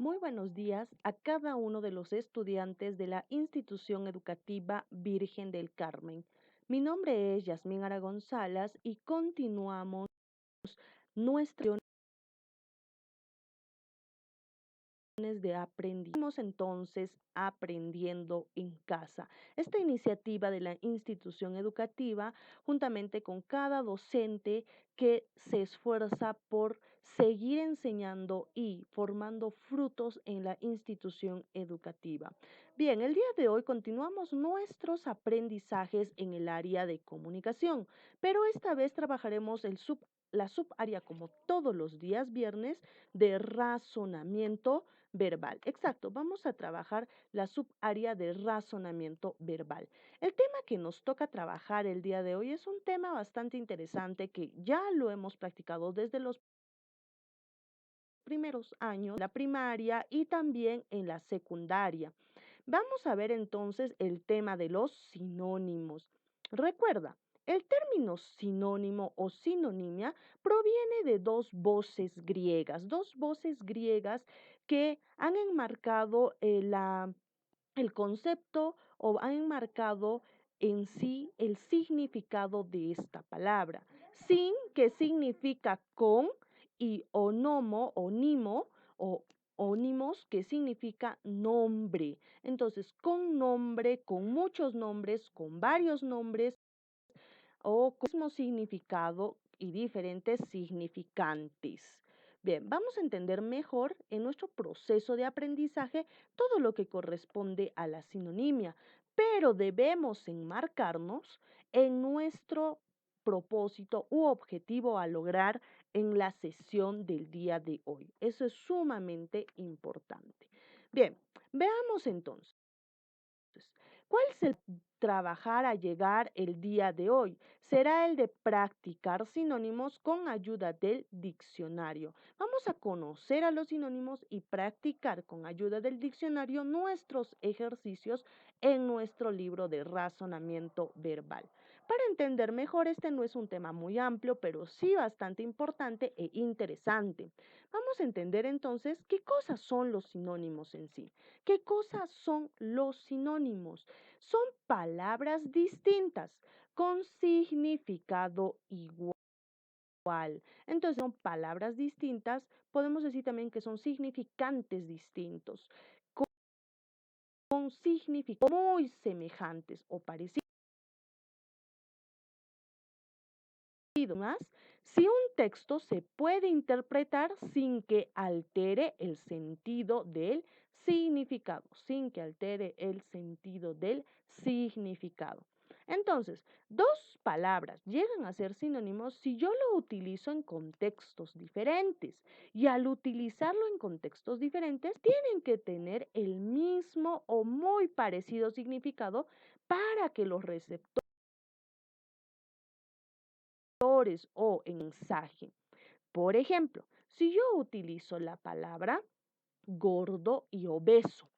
Muy buenos días a cada uno de los estudiantes de la Institución Educativa Virgen del Carmen. Mi nombre es Yasmín Aragón Salas y continuamos nuestra de aprendimos entonces aprendiendo en casa. Esta iniciativa de la institución educativa, juntamente con cada docente que se esfuerza por seguir enseñando y formando frutos en la institución educativa. Bien, el día de hoy continuamos nuestros aprendizajes en el área de comunicación, pero esta vez trabajaremos la subárea como todos los días viernes de razonamiento verbal. Exacto, vamos a trabajar la subárea de razonamiento verbal. El tema que nos toca trabajar el día de hoy es un tema bastante interesante que ya lo hemos practicado desde los primeros años, la primaria y también en la secundaria. Vamos a ver entonces el tema de los sinónimos. Recuerda, el término sinónimo o sinonimia proviene de dos voces griegas que han enmarcado el concepto o han enmarcado en sí el significado de esta palabra. Sin, que significa con, y onomo, onimo o ónimos, que significa nombre. Entonces, con nombre, con muchos nombres, con varios nombres o con el mismo significado y diferentes significantes. Bien, vamos a entender mejor en nuestro proceso de aprendizaje todo lo que corresponde a la sinonimia, pero debemos enmarcarnos en nuestro propósito u objetivo a lograr en la sesión del día de hoy. Eso es sumamente importante. Bien, veamos entonces. ¿Cuál es el trabajar a llegar el día de hoy? Será el de practicar sinónimos con ayuda del diccionario. Vamos a conocer a los sinónimos y practicar con ayuda del diccionario nuestros ejercicios en nuestro libro de razonamiento verbal. Para entender mejor, este no es un tema muy amplio, pero sí bastante importante e interesante. Vamos a entender entonces qué cosas son los sinónimos en sí. ¿Qué cosas son los sinónimos? Son palabras distintas con significado igual. Entonces, son palabras distintas, podemos decir también que son significantes distintos, con significados muy semejantes o parecidos. Más, si un texto se puede interpretar sin que altere el sentido del significado, sin que altere el sentido del significado. Entonces, dos palabras llegan a ser sinónimos si yo lo utilizo en contextos diferentes y al utilizarlo en contextos diferentes tienen que tener el mismo o muy parecido significado para que los receptores o mensaje. Por ejemplo, si yo utilizo la palabra gordo y obeso,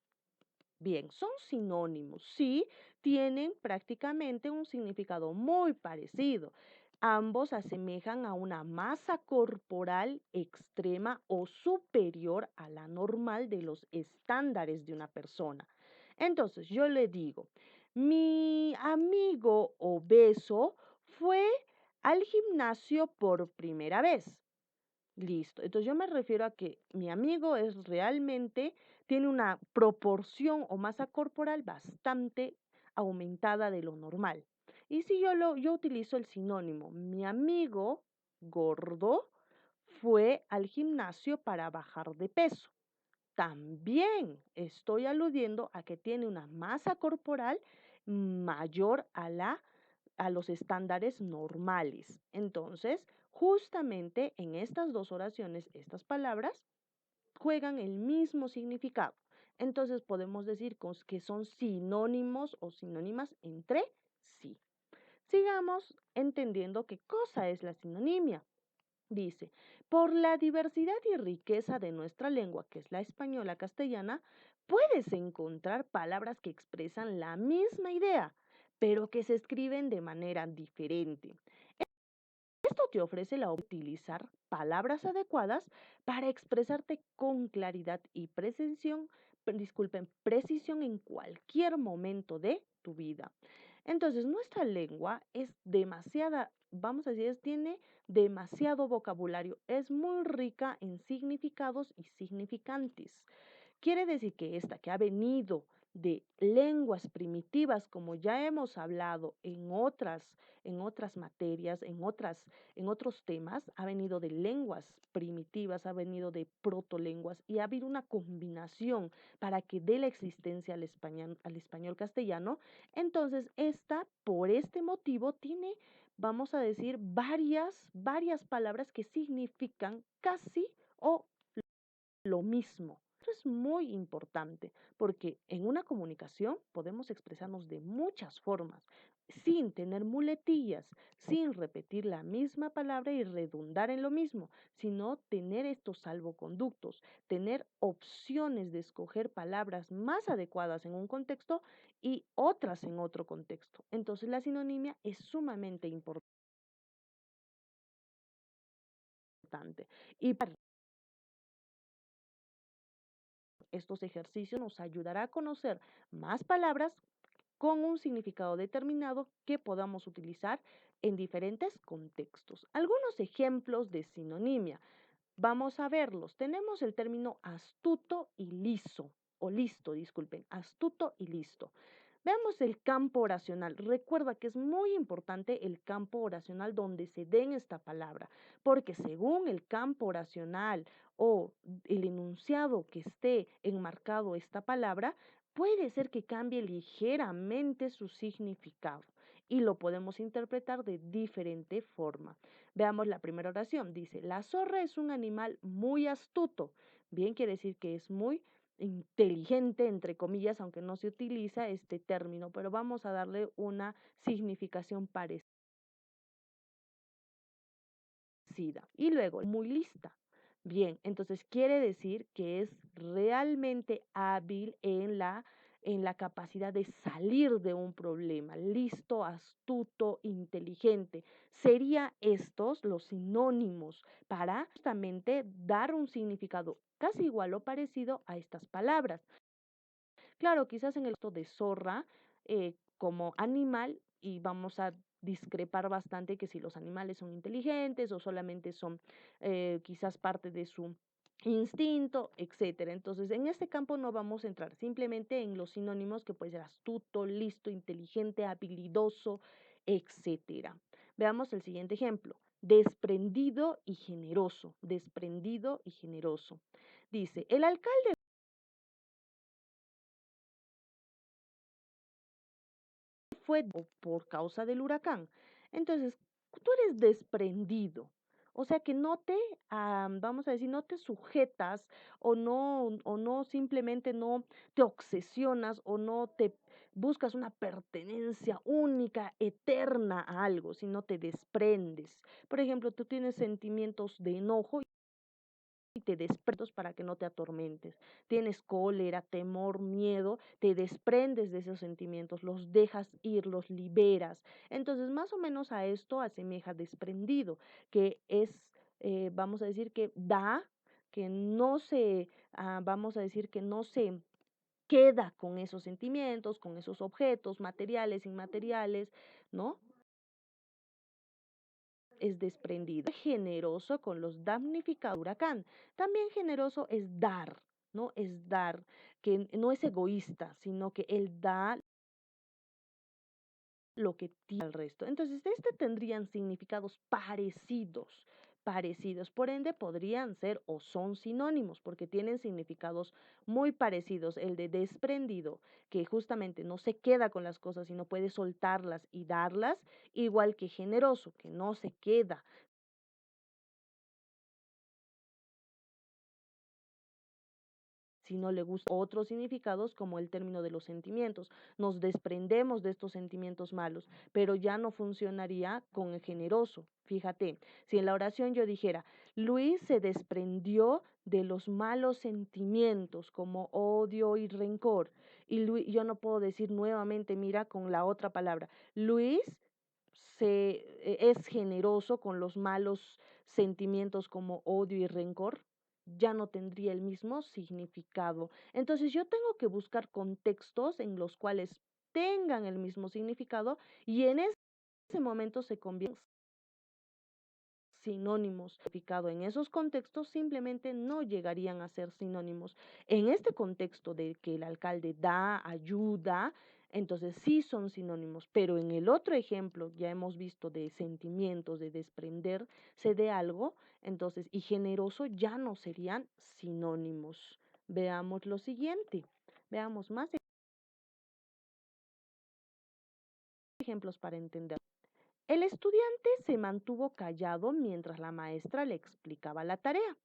bien, son sinónimos, sí, tienen prácticamente un significado muy parecido. Ambos asemejan a una masa corporal extrema o superior a la normal de los estándares de una persona. Entonces, yo le digo, mi amigo obeso fue al gimnasio por primera vez. Listo. Entonces yo me refiero a que mi amigo es realmente, tiene una proporción o masa corporal bastante aumentada de lo normal. Y si yo utilizo el sinónimo, mi amigo gordo fue al gimnasio para bajar de peso. También estoy aludiendo a que tiene una masa corporal mayor a los estándares normales. Entonces, justamente en estas dos oraciones, estas palabras juegan el mismo significado. Entonces, podemos decir que son sinónimos o sinónimas entre sí. Sigamos entendiendo qué cosa es la sinonimia. Dice, por la diversidad y riqueza de nuestra lengua, que es la española castellana, puedes encontrar palabras que expresan la misma idea, pero que se escriben de manera diferente. Esto te ofrece la opción de utilizar palabras adecuadas para expresarte con claridad y precisión en cualquier momento de tu vida. Entonces, nuestra lengua es demasiada, vamos a decir, tiene demasiado vocabulario, es muy rica en significados y significantes. Quiere decir que esta que ha venido de lenguas primitivas, como ya hemos hablado en otras materias, en otros temas, ha venido de lenguas primitivas, ha venido de protolenguas y ha habido una combinación para que dé la existencia al español castellano. Entonces, esta, por este motivo, tiene, vamos a decir, varias palabras que significan casi o lo mismo. Esto es muy importante porque en una comunicación podemos expresarnos de muchas formas, sin tener muletillas, sin repetir la misma palabra y redundar en lo mismo, sino tener estos salvoconductos, tener opciones de escoger palabras más adecuadas en un contexto y otras en otro contexto. Entonces la sinonimia es sumamente importante. Y para estos ejercicios nos ayudará a conocer más palabras con un significado determinado que podamos utilizar en diferentes contextos. Algunos ejemplos de sinonimia. Vamos a verlos. Tenemos el término astuto y liso, o listo, disculpen, astuto y listo. Veamos el campo oracional. Recuerda que es muy importante el campo oracional donde se den esta palabra, porque según el campo oracional o el enunciado que esté enmarcado esta palabra, puede ser que cambie ligeramente su significado y lo podemos interpretar de diferente forma. Veamos la primera oración. Dice, la zorra es un animal muy astuto. Bien, quiere decir que es muy inteligente, entre comillas, aunque no se utiliza este término, pero vamos a darle una significación parecida. Y luego, muy lista. Bien, entonces quiere decir que es realmente hábil en la capacidad de salir de un problema, listo, astuto, inteligente. Serían estos los sinónimos para justamente dar un significado casi igual o parecido a estas palabras. Claro, quizás en el caso de zorra como animal, y vamos a discrepar bastante que si los animales son inteligentes o solamente son quizás parte de su instinto, etcétera. Entonces, en este campo no vamos a entrar simplemente en los sinónimos que puede ser astuto, listo, inteligente, habilidoso, etcétera. Veamos el siguiente ejemplo. Desprendido y generoso. Desprendido y generoso. Dice, el alcalde fue por causa del huracán. Entonces, tú eres desprendido. O sea que no te, vamos a decir, no te sujetas o no simplemente no te obsesionas o no te buscas una pertenencia única, eterna a algo, sino te desprendes. Por ejemplo, tú tienes sentimientos de enojo y te desprendes para que no te atormentes. Tienes cólera, temor, miedo, te desprendes de esos sentimientos, los dejas ir, los liberas. Entonces, más o menos a esto asemeja desprendido, que es, vamos a decir que da, que no se, vamos a decir que no se queda con esos sentimientos, con esos objetos materiales, inmateriales, ¿no? Es desprendido, generoso con los damnificados del huracán. También generoso es dar, ¿no? Es dar, que no es egoísta, sino que él da lo que tiene al resto. Entonces, este tendrían significados parecidos. Por ende, podrían ser o son sinónimos, porque tienen significados muy parecidos. El de desprendido, que justamente no se queda con las cosas, sino puede soltarlas y darlas, igual que generoso, que no se queda, si no le gustan otros significados como el término de los sentimientos. Nos desprendemos de estos sentimientos malos, pero ya no funcionaría con el generoso. Fíjate, si en la oración yo dijera, Luis se desprendió de los malos sentimientos como odio y rencor, y yo no puedo decir nuevamente, mira, con la otra palabra, Luis es generoso con los malos sentimientos como odio y rencor, ya no tendría el mismo significado. Entonces yo tengo que buscar contextos en los cuales tengan el mismo significado y en ese momento se convierten sinónimos. Significado en esos contextos simplemente no llegarían a ser sinónimos. En este contexto de que el alcalde da ayuda, entonces sí son sinónimos, pero en el otro ejemplo ya hemos visto de sentimientos, de desprenderse de algo, entonces y generoso ya no serían sinónimos. Veamos lo siguiente, veamos más ejemplos para entender. El estudiante se mantuvo callado mientras la maestra le explicaba la tarea.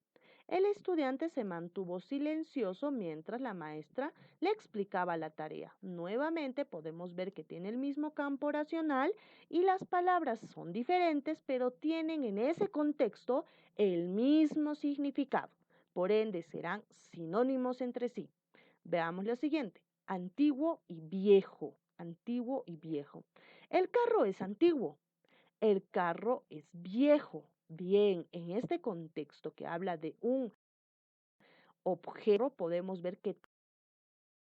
El estudiante se mantuvo silencioso mientras la maestra le explicaba la tarea. Nuevamente podemos ver que tiene el mismo campo oracional y las palabras son diferentes, pero tienen en ese contexto el mismo significado. Por ende, serán sinónimos entre sí. Veamos lo siguiente. Antiguo y viejo. Antiguo y viejo. El carro es antiguo. El carro es viejo. Bien, en este contexto que habla de un objeto, podemos ver que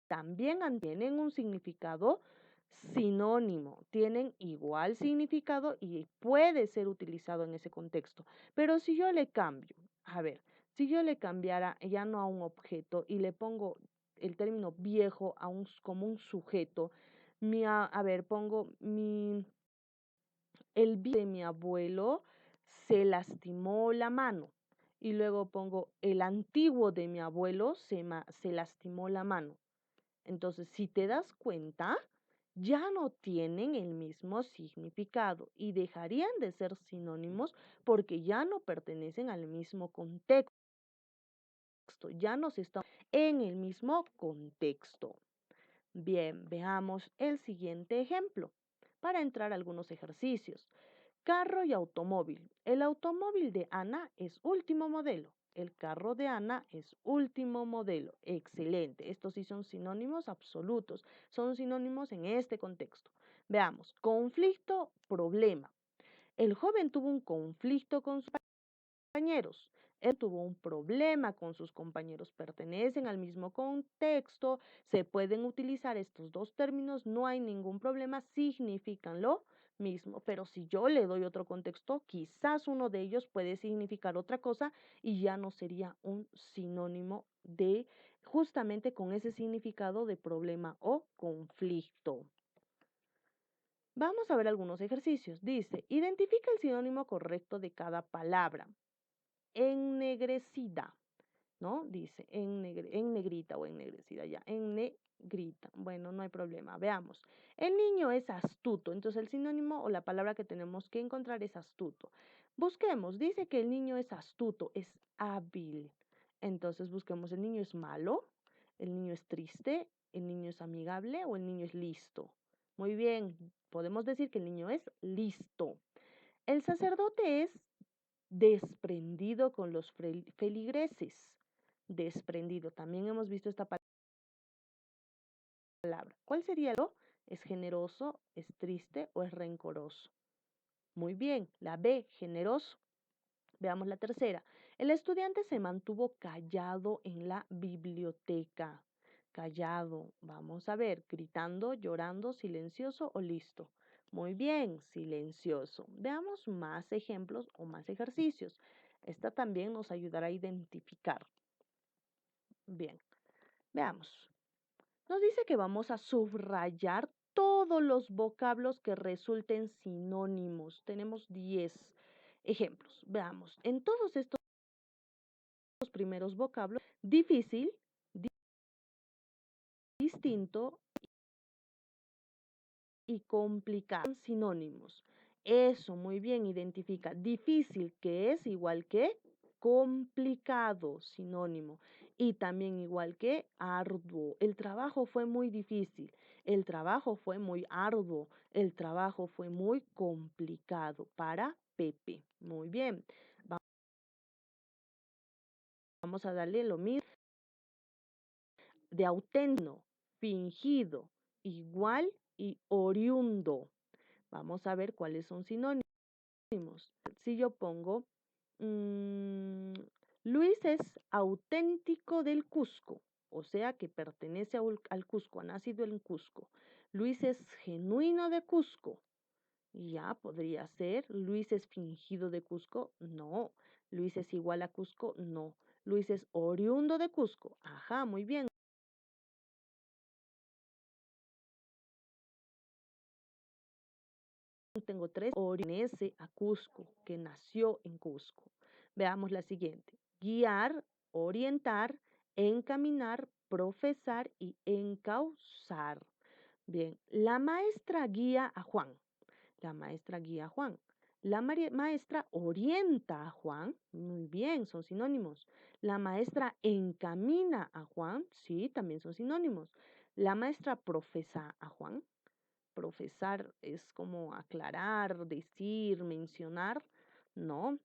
también tienen un significado sinónimo, tienen igual significado y puede ser utilizado en ese contexto. Pero si yo le cambio, a ver, si yo le cambiara ya no a un objeto y le pongo el término viejo a como un sujeto, a ver, pongo el viejo de mi abuelo se lastimó la mano. Y luego pongo el antiguo de mi abuelo se lastimó la mano. Entonces, si te das cuenta, ya no tienen el mismo significado y dejarían de ser sinónimos porque ya no pertenecen al mismo contexto, ya no se están en el mismo contexto. Bien, veamos el siguiente ejemplo para entrar a algunos ejercicios. Carro y automóvil. El automóvil de Ana es último modelo. El carro de Ana es último modelo. Excelente. Estos sí son sinónimos absolutos. Son sinónimos en este contexto. Veamos. Conflicto, problema. El joven tuvo un conflicto con sus compañeros. Él tuvo un problema con sus compañeros. Pertenecen al mismo contexto. Se pueden utilizar estos dos términos. No hay ningún problema. Significan lo mismo. Pero si yo le doy otro contexto, quizás uno de ellos puede significar otra cosa y ya no sería un sinónimo de justamente con ese significado de problema o conflicto. Vamos a ver algunos ejercicios. Dice, identifica el sinónimo correcto de cada palabra. Ennegrecida, ¿no? Dice en negrita o ennegrecida, ya, en negrita. Bueno, no hay problema. Veamos. El niño es astuto, entonces el sinónimo o la palabra que tenemos que encontrar es astuto. Busquemos, dice que el niño es astuto, es hábil. Entonces busquemos, el niño es malo, el niño es triste, el niño es amigable o el niño es listo. Muy bien, podemos decir que el niño es listo. El sacerdote es desprendido con los feligreses. Desprendido. También hemos visto esta palabra. ¿Cuál sería el? ¿Es generoso, es triste o es rencoroso? Muy bien. La B, generoso. Veamos la tercera. El estudiante se mantuvo callado en la biblioteca. Callado. Vamos a ver, gritando, llorando, silencioso o listo. Muy bien, silencioso. Veamos más ejemplos o más ejercicios. Esta también nos ayudará a identificar. Bien, veamos. Nos dice que vamos a subrayar todos los vocablos que resulten sinónimos. Tenemos 10 ejemplos. Veamos, en todos estos primeros vocablos, difícil, distinto y complicado, sinónimos. Eso, muy bien, identifica. Difícil, que es igual que complicado, sinónimo. Y también igual que arduo. El trabajo fue muy difícil. El trabajo fue muy arduo. El trabajo fue muy complicado para Pepe. Muy bien. Vamos a darle lo mismo de auténtico, fingido, igual y oriundo. Vamos a ver cuáles son sinónimos. Si yo pongo, Luis es auténtico del Cusco, o sea que pertenece al Cusco, ha nacido en Cusco. Luis es genuino de Cusco. Ya podría ser. Luis es fingido de Cusco. No. Luis es igual a Cusco. No. Luis es oriundo de Cusco. Ajá, muy bien. Tengo tres. Pertenece a Cusco, que nació en Cusco. Veamos la siguiente. Guiar, orientar, encaminar, profesar y encauzar. Bien, la maestra guía a Juan. La maestra guía a Juan. La maestra orienta a Juan. Muy bien, son sinónimos. La maestra encamina a Juan. Sí, también son sinónimos. La maestra profesa a Juan. Profesar es como aclarar, decir, mencionar. No.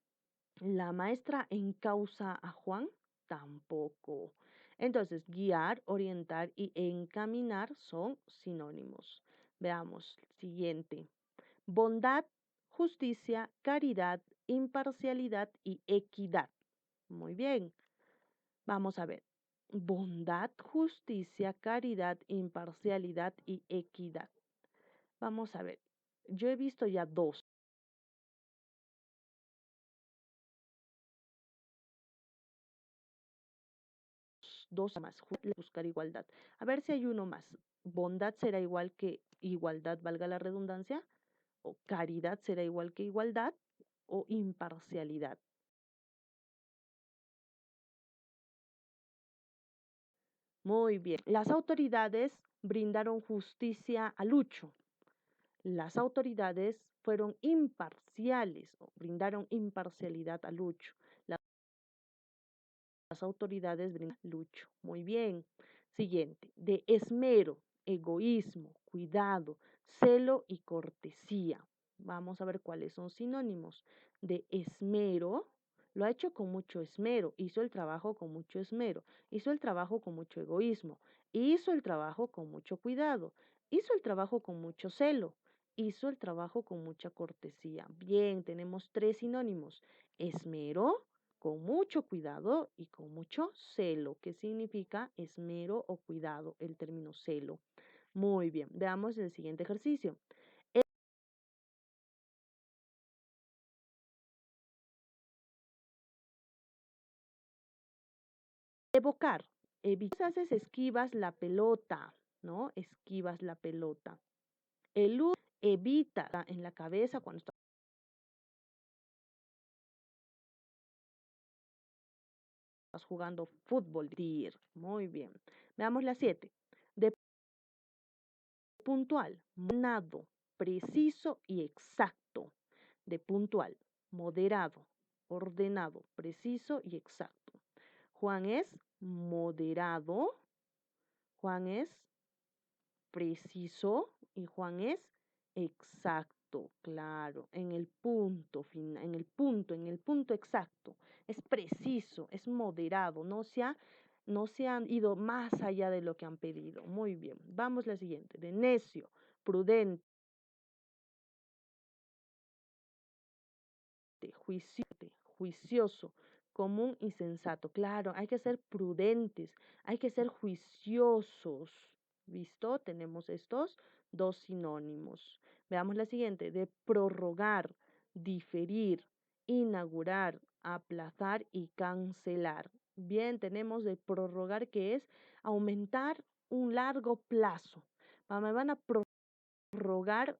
La maestra encausa a Juan. Tampoco. Entonces, guiar, orientar y encaminar son sinónimos. Veamos, siguiente. Bondad, justicia, caridad, imparcialidad y equidad. Muy bien, vamos a ver. Bondad, justicia, caridad, imparcialidad y equidad. Vamos a ver. Yo he visto ya dos más. Buscar igualdad. A ver si hay uno más. Bondad será igual que igualdad, valga la redundancia. O caridad será igual que igualdad. O imparcialidad. Muy bien. Las autoridades brindaron justicia a Lucho. Las autoridades fueron imparciales o brindaron imparcialidad a Lucho. Las autoridades brindaron a Lucho. Muy bien. Siguiente. De esmero, egoísmo, cuidado, celo y cortesía. Vamos a ver cuáles son sinónimos. De esmero, lo ha hecho con mucho esmero, hizo el trabajo con mucho esmero, hizo el trabajo con mucho egoísmo, hizo el trabajo con mucho cuidado, hizo el trabajo con mucho celo, hizo el trabajo con mucha cortesía. Bien, tenemos tres sinónimos. Esmero, con mucho cuidado y con mucho celo. ¿Qué significa esmero o cuidado? El término celo. Muy bien, veamos el siguiente ejercicio. Evocar. Haces esquivas la pelota, ¿no? Esquivas la pelota. Elude, evita en la cabeza cuando estás jugando fútbol. Muy bien. Veamos la 7. De puntual, nado, preciso y exacto. De puntual, moderado, ordenado, preciso y exacto. Juan es moderado, Juan es preciso y Juan es exacto, claro, en el punto final, en el punto exacto. Es preciso, es moderado, no se han ido más allá de lo que han pedido. Muy bien, vamos a la siguiente, de necio, prudente, juicioso, común y sensato. Claro, hay que ser prudentes, hay que ser juiciosos. ¿Visto? Tenemos estos dos sinónimos. Veamos la siguiente, de prorrogar, diferir, inaugurar, aplazar y cancelar. Bien, tenemos de prorrogar, que es aumentar un largo plazo. Me van a prorrogar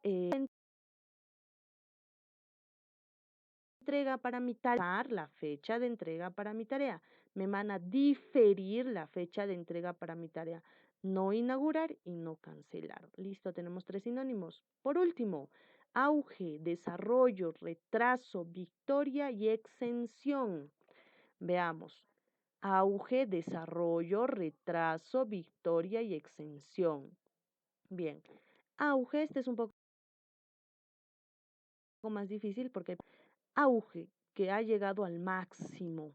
entrega para mi tarea, la fecha de entrega para mi tarea. Me van a diferir la fecha de entrega para mi tarea. No inaugurar y no cancelar. Listo, tenemos tres sinónimos. Por último, auge, desarrollo, retraso, victoria y exención. Veamos. Auge, desarrollo, retraso, victoria y exención. Bien. Auge, este es un poco más difícil porque auge, que ha llegado al máximo,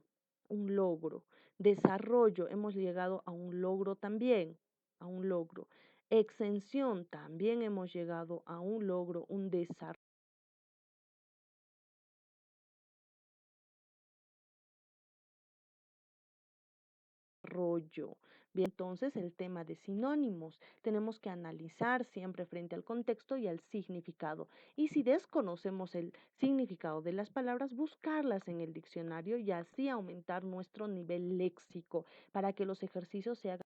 un logro. Desarrollo, hemos llegado a un logro también, a un logro. Exención, también hemos llegado a un logro, un desarrollo. Bien, entonces el tema de sinónimos. Tenemos que analizar siempre frente al contexto y al significado. Y si desconocemos el significado de las palabras, buscarlas en el diccionario y así aumentar nuestro nivel léxico para que los ejercicios se hagan.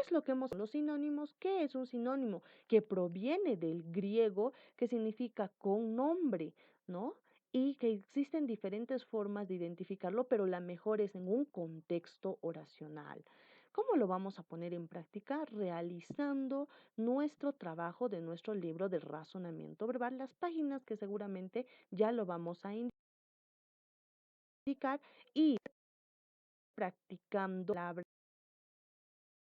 Es lo que hemos los sinónimos. ¿Qué es un sinónimo? Que proviene del griego que significa con nombre, ¿no? Y que existen diferentes formas de identificarlo, pero la mejor es en un contexto oracional. ¿Cómo lo vamos a poner en práctica? Realizando nuestro trabajo de nuestro libro de razonamiento verbal, las páginas que seguramente ya lo vamos a indicar y practicando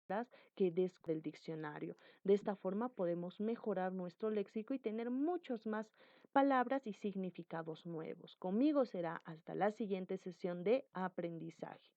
palabras que del diccionario. De esta forma podemos mejorar nuestro léxico y tener muchos más palabras y significados nuevos. Conmigo será hasta la siguiente sesión de aprendizaje.